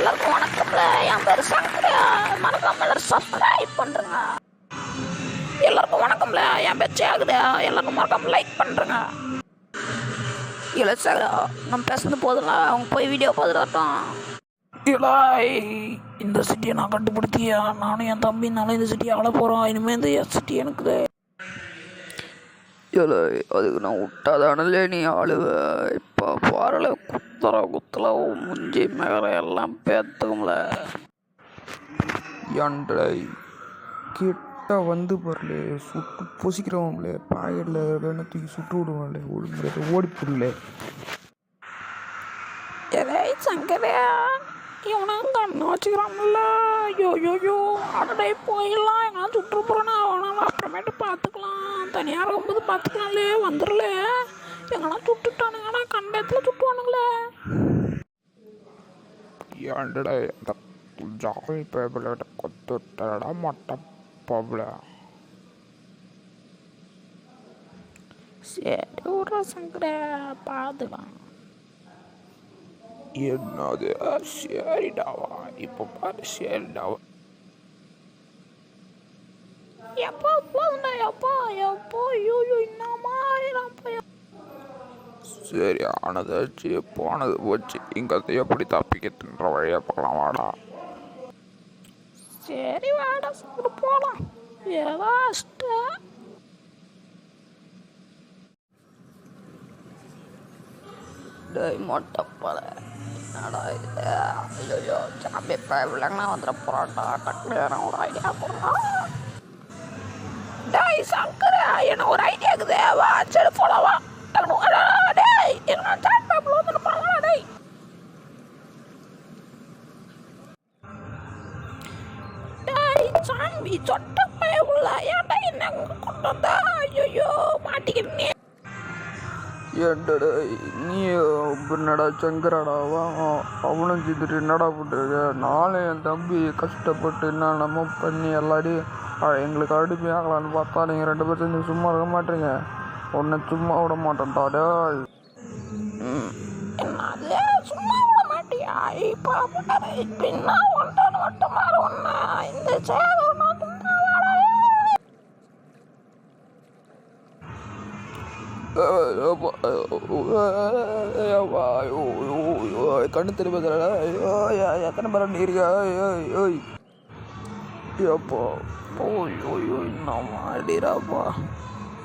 எல்லாருக்கும் வணக்கம்ல. என் பேர் சங்கர். மறக்காம எல்லாரும் சப்ஸ்கிரைப் பண்ணுறேங்க. எல்லாருக்கும் வணக்கம்ல. என் பேர் சேகுது. எல்லாருக்கும் மறக்காம லைக் பண்ணுறேங்க. இல்லை சார், நம்ம பேசுறது போதும்ல, அவங்க போய் வீடியோ பார்த்துட்டோம். இல்லை, இந்த சிட்டியை நான் கண்டுபிடித்தியா, நானும் என் தம்பினாலும் இந்த சிட்டியை ஆள போகிறோம். இனிமேல் இந்த சிட்டி எனக்கு. இல்லை, அதுக்கு நான் விட்டாதானே நீ ஆளுவ. இப்போ பாருல, குத்தல முஞ்சி மேலே எல்லாம் பேத்துக்கும்ல. ஏன்டா கிட்ட வந்து பாருல, சுட்டு பொசிக்கிறவங்களே, பாக்கெட்டில் வேணா தூக்கி சுட்டு விடுவாங்களே, ஒழுங்கு ஓடி போடல. எதை சங்கரே, இவனும் கண்ணு வச்சுக்கிறான்ல. ஐயோ அடடே, போயிடலாம். எங்கன்னா சுற்று போகிறேன்னா அவனால் அப்புறமேட்டு பார்த்துக்கலாம். தனியாக இருக்கும்போது பார்த்துக்கலாம்லே, வந்துடல. எங்கன்னா சுட்டுட்டானுங்கன்னா கண்டத்தில் சுட்டுவானுங்களே. ஏன்டா அந்த ஜாலி பேபிள கொத்துட்டா மொட்டை பாபுல. சரி விட்ற சங்கரே, பார்த்துக்கலாம். என்னது சரிடாவா? இப்போ பாரு, சரிடாவா. எப்போ போதுண்டா, எப்போ ஐயோ இன்னமா சரி, ஆனதாச்சு, போனது போச்சு. இங்கே எப்படி தப்பிக்கத்துன்ற வழியா பார்க்கலாம். வாடா. சரி வாடா சங்கர், போகலாம். ஏதோ மொட்டப்பல என்னடா இது? ஐயோ சாமி, இப்போ விலங்கனா வந்துட போகிறான்டா. டக்குனு ஒரு ஐடியா போகிறான். டேய் சங்கர், எனக்கு ஒரு ஐடியா இருக்குது. வா சரி போலாம், வா. டேய் என்ன சாட் பேப்பர் வந்து போகலாம். டேய் சாமி, சொட்ட பயவுள்ள ஏன்டா என்ன கொண்டு வந்தா? ஐயோ மாட்டிக்கிறீங்க. ஏன்டா நீ என்னடா சங்கராடாவா? அவனும் செஞ்சுட்டு என்னடா பண்ணுறது? நானும் என் தம்பி கஷ்டப்பட்டு என்னென்னமோ பண்ணி எல்லாரையும் எங்களுக்கு அடுப்பி ஆகலான்னு பார்த்தா நீங்கள் 2 பேர் செஞ்சு சும்மா இருக்க மாட்டீங்க. ஒன்றை சும்மா விட மாட்டேன்டாடா. என்னது சும்மா விட மாட்டியா? இப்போ இப்போ என்ன ஒன்றான மட்டும் மாற ஒன்றா இந்த சேகர் கண்ணு தெரியாத எத்தனை பேர் நீரியா? அப்போ ஓய்யோ இன்னும் அடிராப்பா.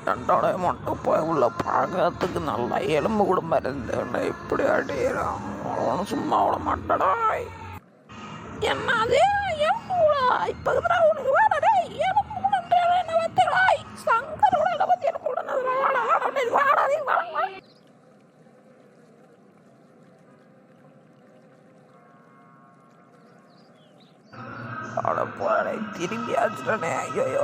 ரெண்டோட மட்டும் போய் உள்ள பார்க்கறதுக்கு நல்லா எலும்பு கூட மருந்து இப்படி அடிக்கிறான். அவனும் சும்மா விட மாட்டாடா. என்னது இப்போ உனக்கு வேணாடே. எலும்பு கூட என்ன வச்சுடாய் சங்கர் கூட என்ன பற்றி எலும்பு கூட வாடாதே வாடா. அட போடா, திரும்பி ஆச்சுட்டானே. ஐயோ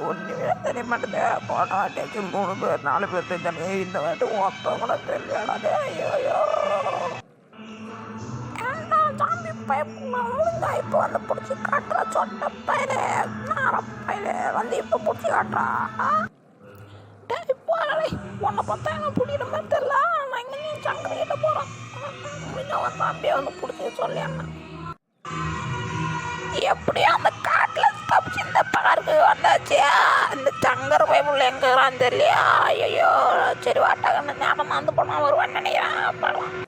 ஒன்றுமே தெரிய மாட்டேது. போன வாட்டியாச்சு 3 பேர் 4 பேர் தெரிஞ்சானே, இந்த வாட்டி ஒருத்தவங்கள தெரியாடாதே. ஐயோ ஏன்டா சாமி பயப்பா இப்போ வந்து பிடிச்சி காட்டுறா. சொன்ன பயிலே நாரப்பயிலே வந்து இப்போ பிடிச்சி காட்டுறா. டேய் போடலை, உன்னை பார்த்தா எங்கே பிடிக்கிற மாதிரி தெரியல. நான் இங்கே நீ சங்கரை கிட்ட போகிறோம். இன்னும் வந்து அப்படியே வந்து பிடிச்சி சொல்லியாண்ணா. எப்படியோ அந்த காட்டில் தப்பிச்சு இந்த பார்க்கு வந்தாச்சு. அந்த சங்கர் பயமுள்ள எங்கேறான்னு தெரியலையா? ஐயோ சரி வாட்டாக்கன்னு ஞாபகம் வந்து போனால் வருவான்னு நினைக்கிறேன்.